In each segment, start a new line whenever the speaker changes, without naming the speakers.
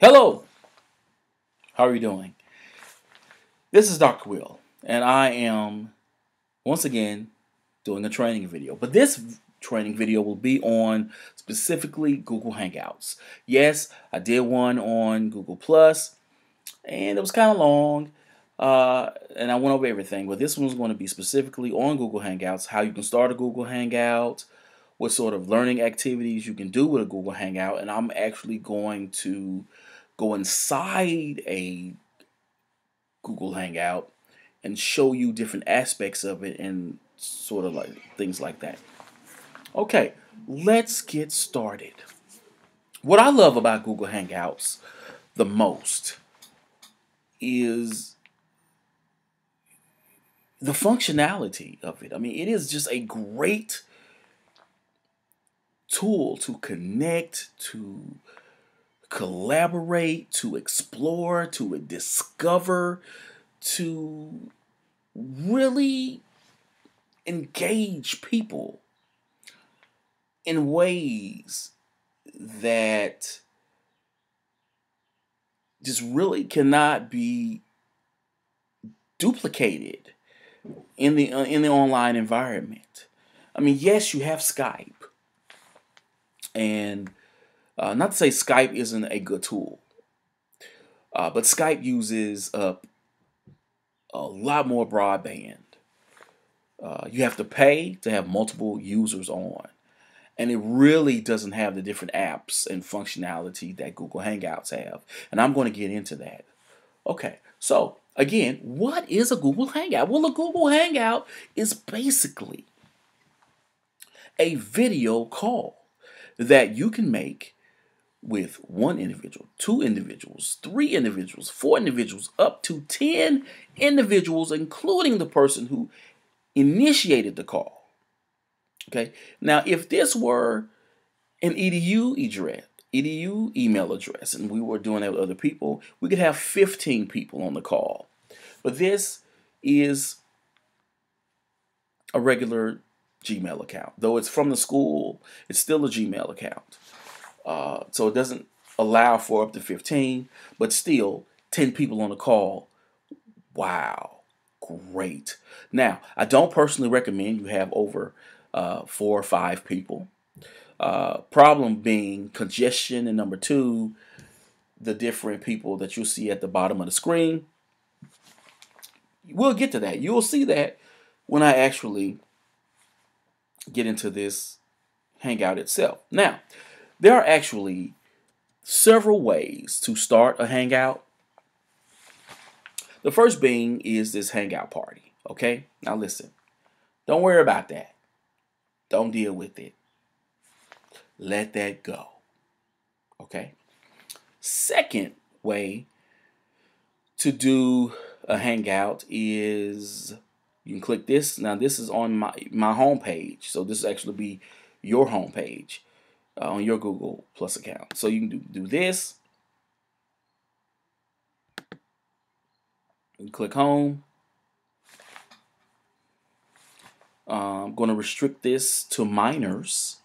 Hello, how are you doing? This is Dr. Will, and I am once again doing a training video. But this training video will be on specifically Google Hangouts. Yes, I did one on Google Plus, and it was kind of long, and I went over everything. But this one's going to be specifically on Google Hangouts, how you can start a Google Hangout, what sort of learning activities you can do with a Google Hangout, and I'm actually going to go inside a Google Hangout and show you different aspects of it and sort of like things like that. Okay, let's get started. What I love about Google Hangouts the most is the functionality of it. I mean, it is just a great tool to connect, to collaborate, to explore, to discover, to really engage people in ways that just really cannot be duplicated in the online environment. I mean, yes, you have Skype, and not to say Skype isn't a good tool, but Skype uses a lot more broadband. You have to pay to have multiple users on, and it really doesn't have the different apps and functionality that Google Hangouts have. And I'm going to get into that. Okay, so again, what is a Google Hangout? Well, a Google Hangout is basically a video call that you can make with one individual, two individuals, three individuals, four individuals, up to 10 individuals, including the person who initiated the call. Okay. Now, if this were an edu email address, and we were doing that with other people, we could have 15 people on the call. But this is a regular Gmail account. Though it's from the school, it's still a Gmail account. So it doesn't allow for up to 15, but still 10 people on the call. Wow, great. Now, I don't personally recommend you have over 4 or 5 people. Problem being congestion, and number 2, the different people that you'll see at the bottom of the screen. We'll get to that. You'll see that when I actually get into this Hangout itself. Now, there are actually several ways to start a Hangout. The first being is this Hangout party. Okay? Now listen. Don't worry about that. Don't deal with it. Let that go. Okay? Second way to do a Hangout is you can click this. Now this is on my home page. So this will actually be your home page on your Google Plus account. So you can do this. You click home. I'm going to restrict this to minors.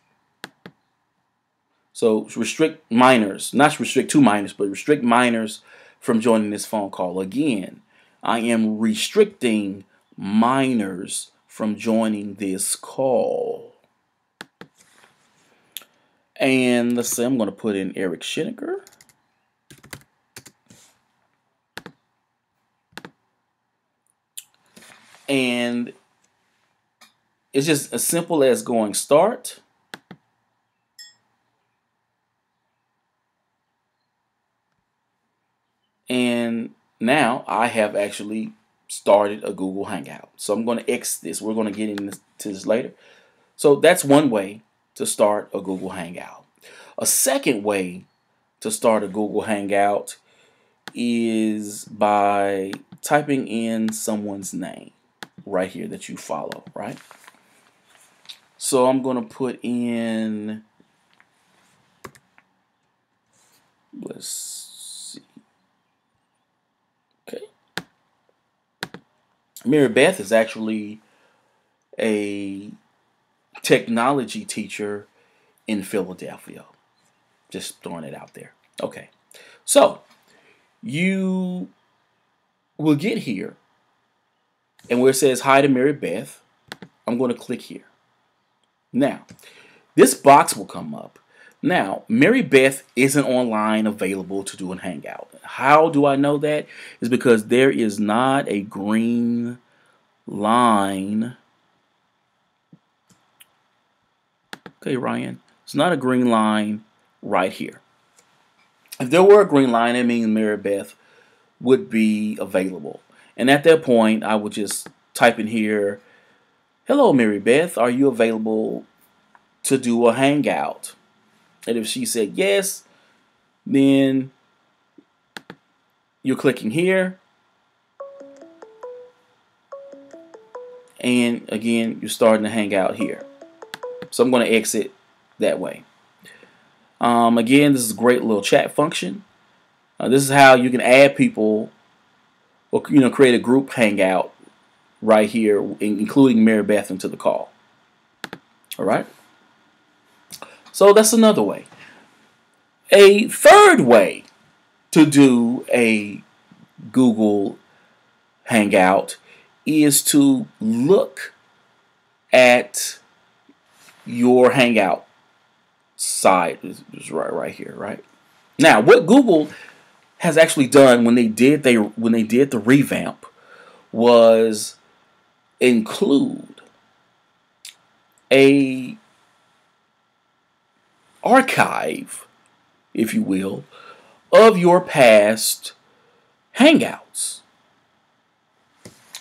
So restrict minors, not restrict to minors, but restrict minors from joining this phone call. Again, I am restricting minors from joining this call. And let's say I'm going to put in Eric Schenecker. And it's just as simple as going start. And now I have actually started a Google Hangout. So I'm going to X this. We're going to get into this later. So that's one way to start a Google Hangout. A second way to start a Google Hangout is by typing in someone's name right here that you follow, right? So I'm going to put in, let's see. Okay. Mary Beth is actually a technology teacher in Philadelphia. Just throwing it out there. Okay. So you will get here, and where it says hi to Mary Beth, I'm going to click here. Now, this box will come up. Now, Mary Beth isn't online available to do a Hangout. How do I know that? Is because there is not a green line. Okay, Ryan. It's not a green line right here. If there were a green line, it means Mary Beth would be available. And at that point, I would just type in here, hello, Mary Beth, are you available to do a Hangout? And if she said yes, then you're clicking here. And again, you're starting to hang out here. So I'm going to exit that way. Again, this is a great little chat function. This is how you can add people, or create a group hangout right here, including Mary Beth into the call. All right. So that's another way. A third way to do a Google Hangout is to look at your Hangout site. It's right here, right? Now, what Google has actually done when they did the revamp was include a archive, if you will, of your past Hangouts.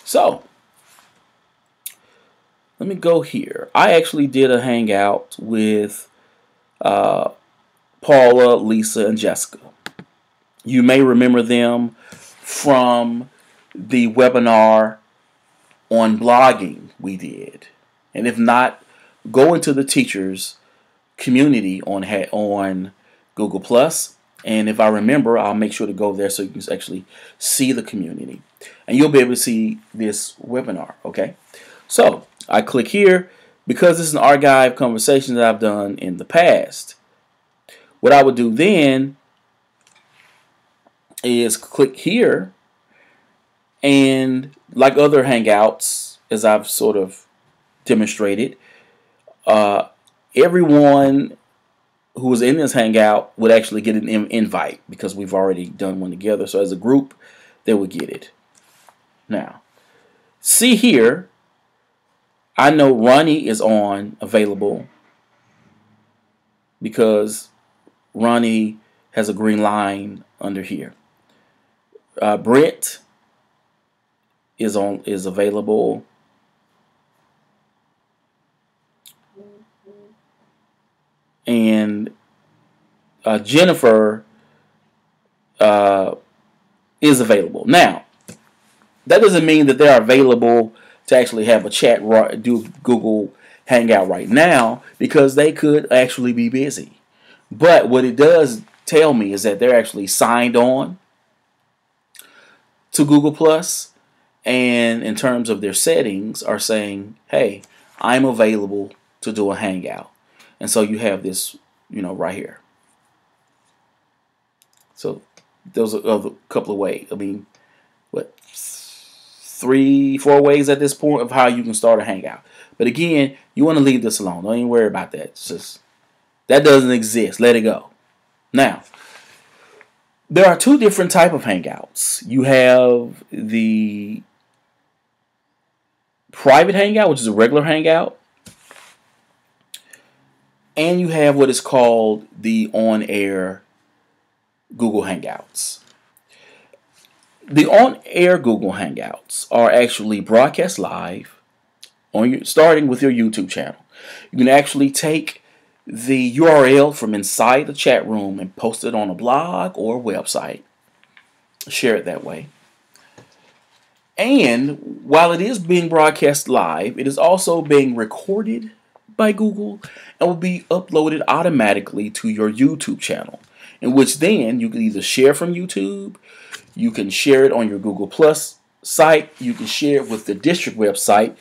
So, let me go here. I actually did a Hangout with Paula, Lisa, and Jessica. You may remember them from the webinar on blogging we did. And if not, go into the teachers community on Google Plus. And if I remember, I'll make sure to go there so you can actually see the community. And you'll be able to see this webinar, okay? So I click here because this is an archive conversation that I've done in the past. What I would do then is click here, and like other Hangouts, as I've sort of demonstrated, everyone who was in this Hangout would actually get an invite because we've already done one together. So as a group, they would get it. Now, see here, I know Ronnie is available because Ronnie has a green line under here. Brent is available. And Jennifer is available. Now, that doesn't mean that they're available to actually have a chat, do Google Hangout right now, because they could actually be busy. But what it does tell me is that they're actually signed on to Google Plus, and in terms of their settings are saying, hey, I'm available to do a Hangout. And so you have this, right here. So those are a couple of ways. I mean, 3-4 ways at this point of how you can start a Hangout. But again, you want to leave this alone. Don't even worry about that. It's just, that doesn't exist. Let it go. Now, there are two different types of Hangouts. You have the private Hangout, which is a regular Hangout. And you have what is called the on-air Google Hangouts. The on-air Google Hangouts are actually broadcast live, starting with your YouTube channel. You can actually take the URL from inside the chat room and post it on a blog or a website. Share it that way. And while it is being broadcast live, it is also being recorded by Google and will be uploaded automatically to your YouTube channel, in which then you can either share from YouTube, you can share it on your Google Plus site, you can share it with the district website,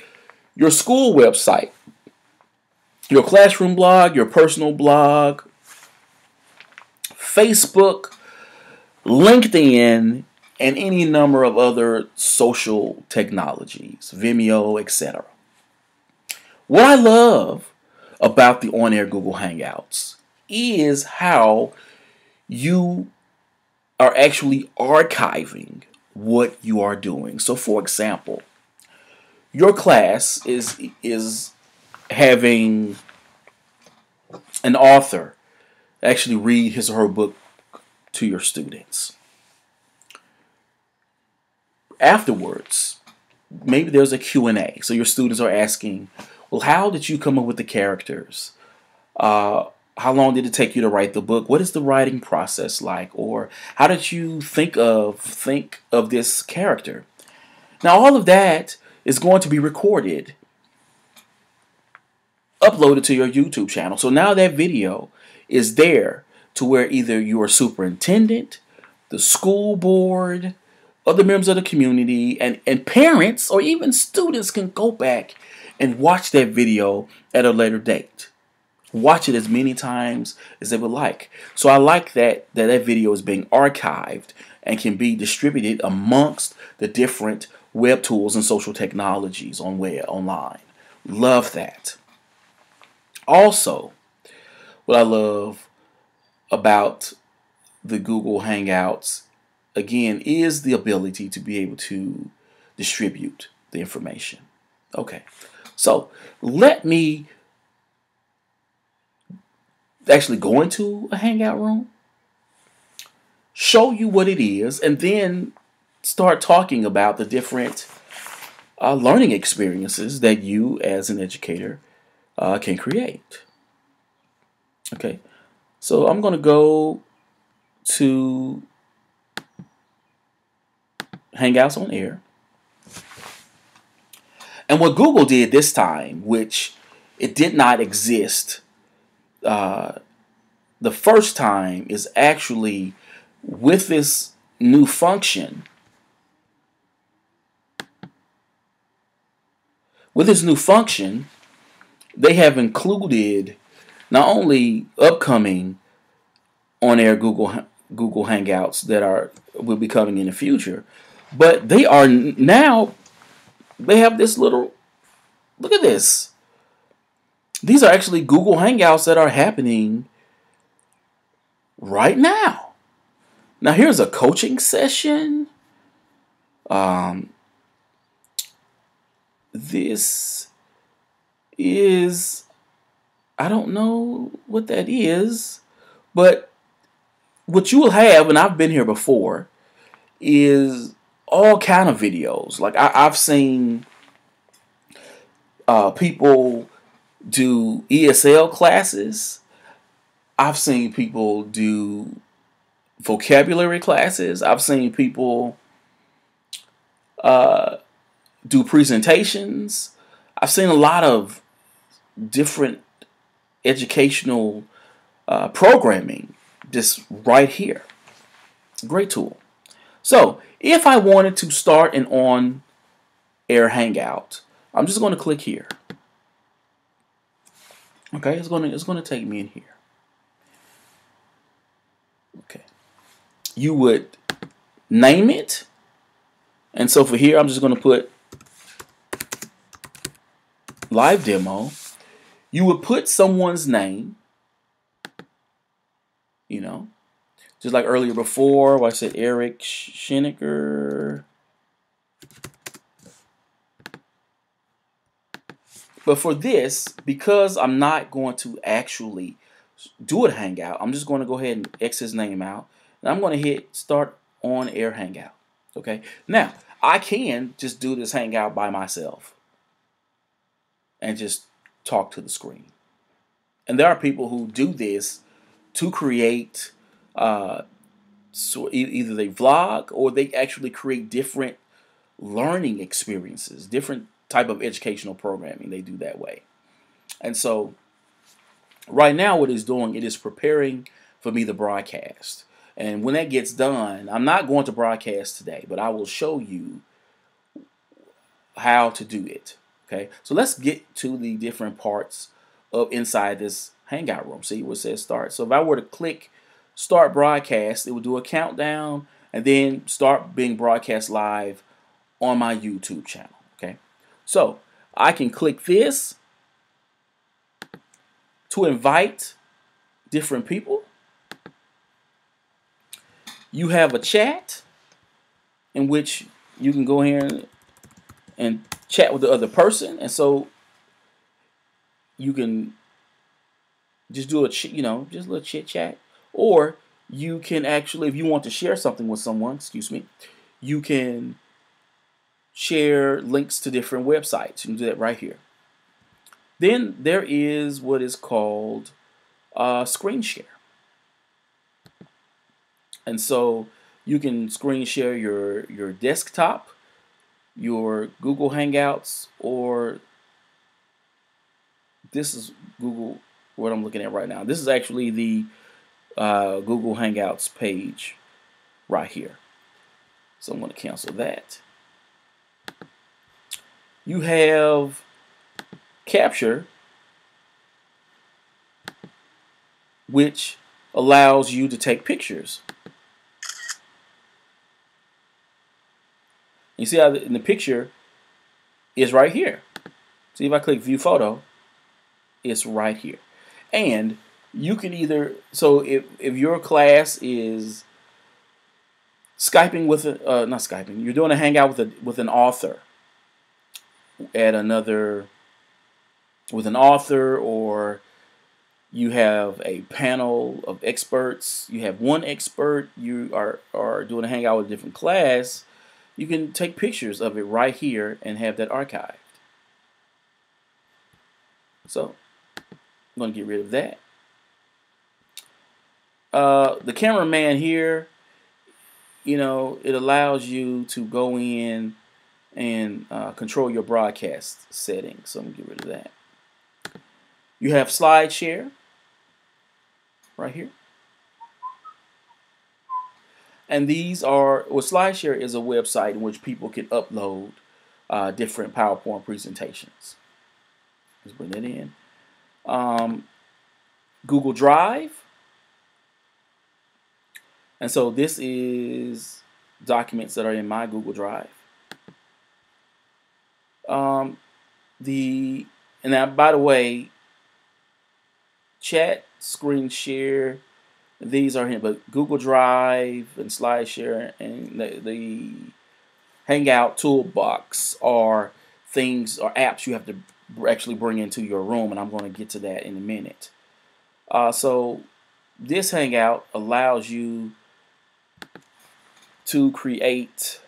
your school website, your classroom blog, your personal blog, Facebook, LinkedIn, and any number of other social technologies, Vimeo, etc. What I love about the on-air Google Hangouts is how you are actually archiving what you are doing. So for example, your class is having an author actually read his or her book to your students. Afterwards, maybe there's a Q&A. So your students are asking, well, how did you come up with the characters? How long did it take you to write the book? What is the writing process like? Or how did you think of this character? Now, all of that is going to be recorded, uploaded to your YouTube channel. So now that video is there to where either your superintendent, the school board, other members of the community, and parents or even students can go back and watch that video at a later date. Watch it as many times as they would like. So I like that video is being archived and can be distributed amongst the different web tools and social technologies online. Love that. Also, what I love about the Google Hangouts, again, is the ability to be able to distribute the information. Okay, so let me actually go into a Hangout room, show you what it is, and then start talking about the different learning experiences that you as an educator can create. Okay, so I'm going to go to Hangouts on Air. And what Google did this time, which it did not exist the first time, is actually with this new function. With this new function, they have included not only upcoming on-air Google Hangouts that will be coming in the future, but they are now, they have this little, look at this. These are actually Google Hangouts that are happening right now. Now here's a coaching session. This is, I don't know what that is, but what you will have, and I've been here before, is all kind of videos. Like I've seen people do ESL classes. I've seen people do vocabulary classes. I've seen people do presentations. I've seen a lot of different educational programming just right here. Great tool. So if I wanted to start an on-air Hangout, I'm just going to click here. Okay, it's going to take me in here. Okay, you would name it, and so for here I'm just going to put live demo. You would put someone's name, you know, just like earlier before where I said Eric Schenecker. But for this, because I'm not going to actually do a Hangout, I'm just going to go ahead and X his name out. And I'm going to hit Start On Air Hangout. Okay. Now, I can just do this Hangout by myself and just talk to the screen. And there are people who do this to create, so either they vlog or they actually create different learning experiences, different type of educational programming. They do that way. And so right now what it's doing, it is preparing for me to broadcast. And when that gets done, I'm not going to broadcast today, but I will show you how to do it. Okay, so let's get to the different parts of inside this Hangout room. See what it says start. So if I were to click start broadcast. It will do a countdown and then start being broadcast live on my YouTube channel. Okay, so I can click this to invite different people. You have a chat in which you can go here and chat with the other person, and so you can just do just a little chit chat, or you can actually, if you want to share something with someone, you can share links to different websites. You can do that right here. Then there is what is called screen share, and so you can screen share your desktop, your Google Hangouts, or this is Google, what I'm looking at right now. This is actually the Google Hangouts page right here. So I'm going to cancel that. You have capture, which allows you to take pictures. You see how in the picture is right here. See, if I click view photo, it's right here. And you can either, so if your class is Skyping with not Skyping, you're doing a hangout with an author at another, with an author, or you have a panel of experts, you have one expert, you are doing a hangout with a different class, you can take pictures of it right here and have that archived. So I'm going to get rid of that. The cameraman here, it allows you to go in and control your broadcast settings. So I'm going to get rid of that. You have slide share right here. And these are, SlideShare is a website in which people can upload different PowerPoint presentations. Let's bring that in. Google Drive. And so this is documents that are in my Google Drive. And now, by the way, chat, screen share, these are here, but Google Drive and SlideShare and the Hangout toolbox are things or apps you have to actually bring into your room, and I'm going to get to that in a minute. So this Hangout allows you to create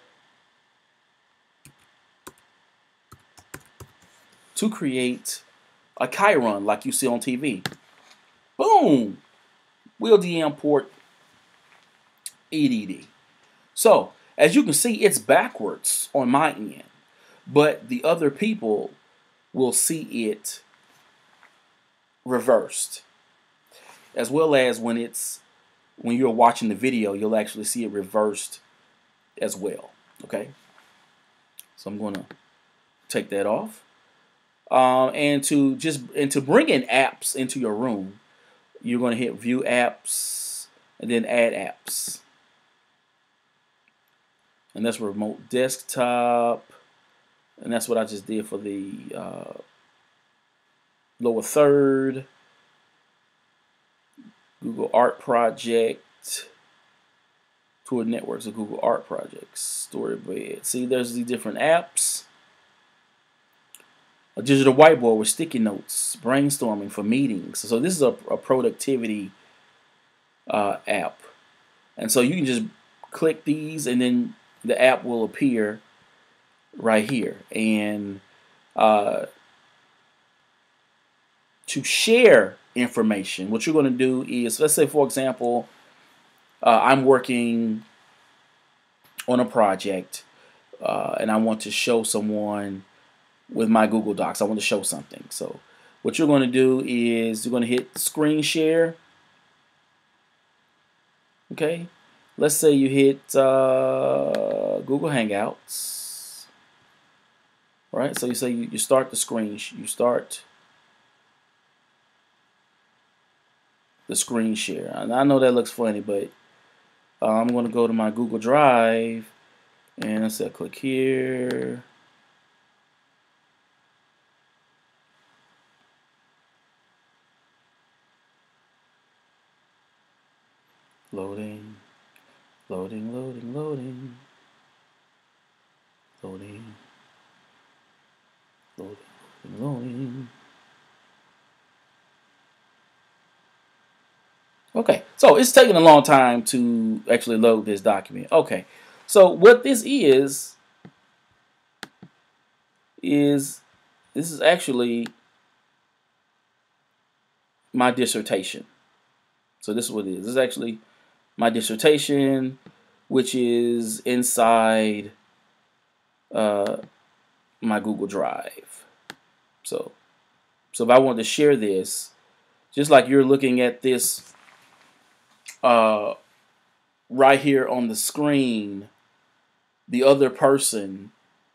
a Chiron like you see on TV. Boom! Will Deyamport EDD. So, as you can see, it's backwards on my end, but the other people will see it reversed. As well as when you're watching the video, you'll actually see it reversed as well. Okay? So I'm going to take that off. And to bring in apps into your room, you're going to hit View Apps and then Add Apps. And that's Remote Desktop. And that's what I just did for the lower third. Google Art Project. Tour networks of Google Art Projects. Storybed. See, there's the different apps. A digital whiteboard with sticky notes, brainstorming for meetings. So this is a productivity app. And so you can just click these and then the app will appear right here. And to share information, what you're going to do is, let's say, for example, I'm working on a project and I want to show someone with my Google Docs. I want to show something. So what you're going to do is you're going to hit screen share. Okay. Let's say you hit Google Hangouts. All right. So you say you start the screen. You start the screen share. And I know that looks funny, but I'm going to go to my Google Drive, and I said click here. Loading, loading, loading, loading, loading, loading, loading. Okay, so it's taking a long time to actually load this document. Okay, so what this is this is actually my dissertation. So this is what it is. This is actually my dissertation, which is inside my Google Drive. So if I wanted to share this, just like you're looking at this right here on the screen, the other person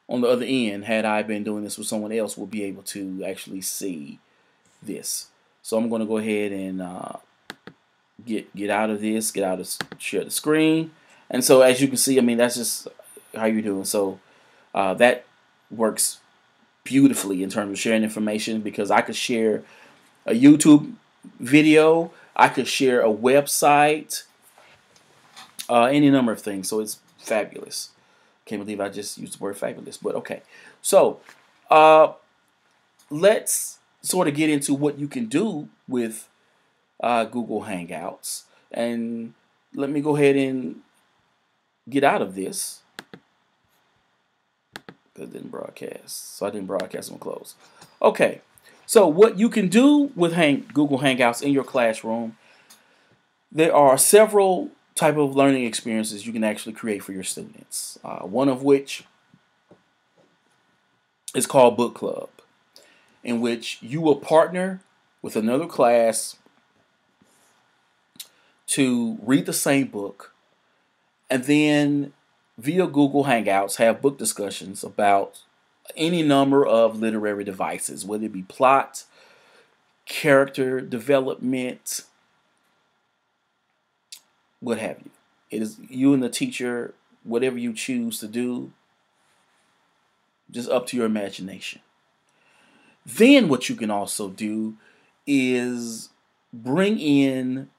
on the other end, had I been doing this with someone else, will be able to actually see this. So I'm going to go ahead and get out of this, get out of share the screen. And so as you can see, I mean, that's just how you're doing. So that works beautifully in terms of sharing information, because I could share a YouTube video, I could share a website, any number of things. So it's fabulous. Can't believe I just used the word fabulous, but okay. So let's sort of get into what you can do with Google Hangouts. And let me go ahead and get out of this, because it didn't broadcast. So I didn't broadcast and close. Okay, so what you can do with Google Hangouts in your classroom, there are several type of learning experiences you can actually create for your students. One of which is called Book Club, in which you will partner with another class to read the same book, and then via Google Hangouts have book discussions about any number of literary devices, whether it be plot, character development, what have you. It is you and the teacher, whatever you choose to do, just up to your imagination. Then what you can also do is bring in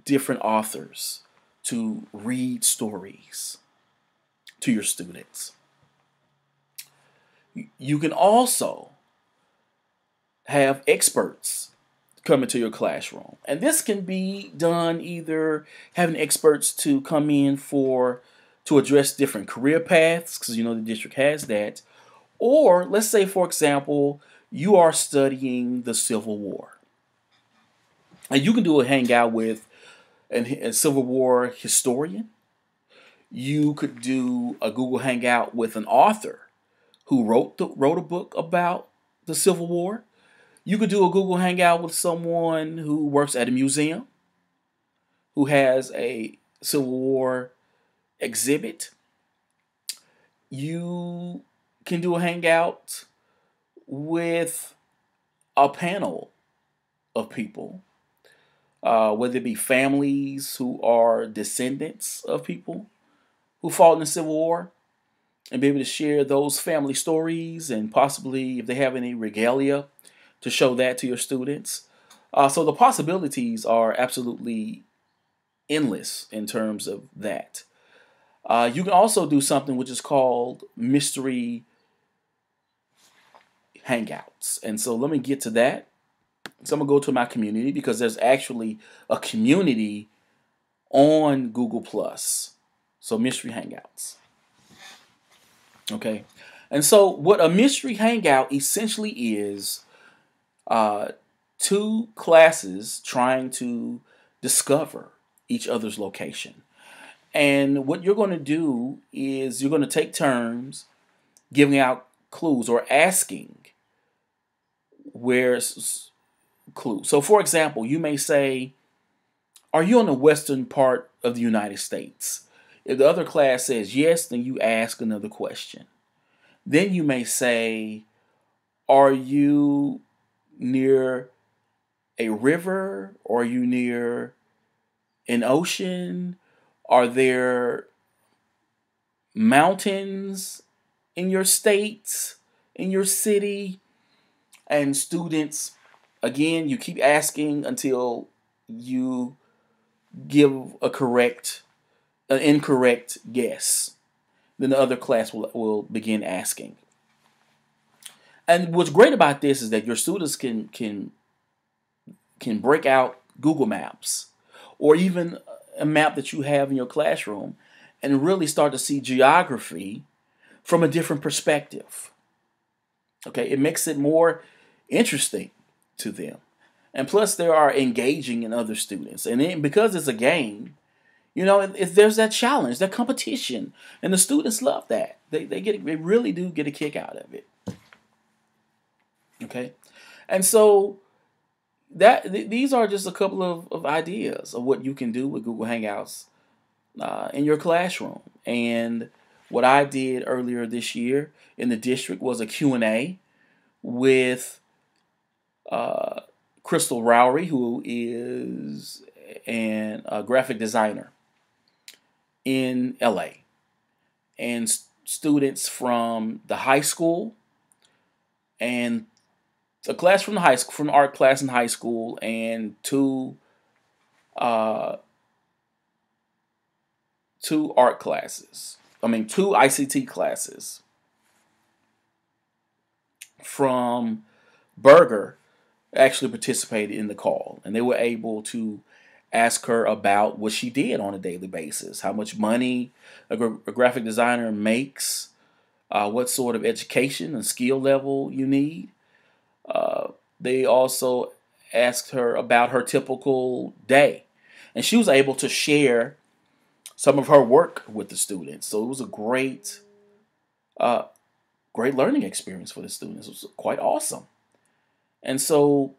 different authors to read stories to your students. You can also have experts come into your classroom. And this can be done either having experts to come in to address different career paths, because you know the district has that. Or let's say, for example, you are studying the Civil War. And you can do a hangout with a Civil War historian. You could do a Google Hangout with an author who wrote a book about the Civil War. You could do a Google Hangout with someone who works at a museum, who has a Civil War exhibit. You can do a hangout with a panel of people, whether it be families who are descendants of people who fought in the Civil War, and be able to share those family stories, and possibly, if they have any regalia, to show that to your students. So the possibilities are absolutely endless in terms of that. You can also do something which is called mystery hangouts. And so let me get to that. So I'm going to go to my community, because there's actually a community on Google+. So mystery hangouts. Okay. And so what a mystery hangout essentially is, two classes trying to discover each other's location. And what you're going to do is you're going to take turns giving out clues or asking where's clues. So for example, you may say, are you in the western part of the United States? If the other class says yes, then you ask another question. Then you may say, are you near a river? Or are you near an ocean? Are there mountains in your state, in your city? And students, again, you keep asking until you give an incorrect guess. Then the other class will begin asking. And what's great about this is that your students can break out Google Maps or even a map that you have in your classroom and really start to see geography from a different perspective. Okay, it makes it more interesting to them. And plus, they are engaging in other students. And because it's a game, there's that challenge, that competition. And the students love that. They really do get a kick out of it. Okay? And so these are just a couple of ideas of what you can do with Google Hangouts in your classroom. And what I did earlier this year in the district was a Q&A with Crystal Rowry, who is a graphic designer in LA, and students from the high school, and a class from the high school, from art class in high school, and two art classes. Two ICT classes from Berger actually participated in the call, and they were able to ask her about what she did on a daily basis, how much money a graphic designer makes, what sort of education and skill level you need. They also asked her about her typical day, and she was able to share some of her work with the students. So it was a great learning experience for the students. It was quite awesome. And so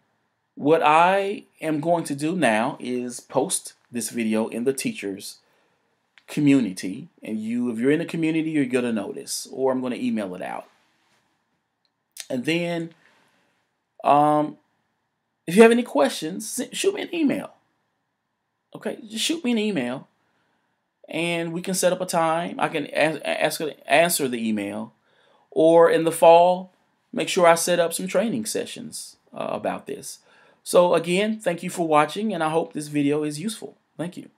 what I am going to do now is post this video in the teachers community. And if you're in the community, you're going to notice, or I'm going to email it out. And then if you have any questions, shoot me an email. Okay, just shoot me an email, and we can set up a time. I can answer the email, or in the fall, make sure I set up some training sessions about this. So again, thank you for watching, and I hope this video is useful. Thank you.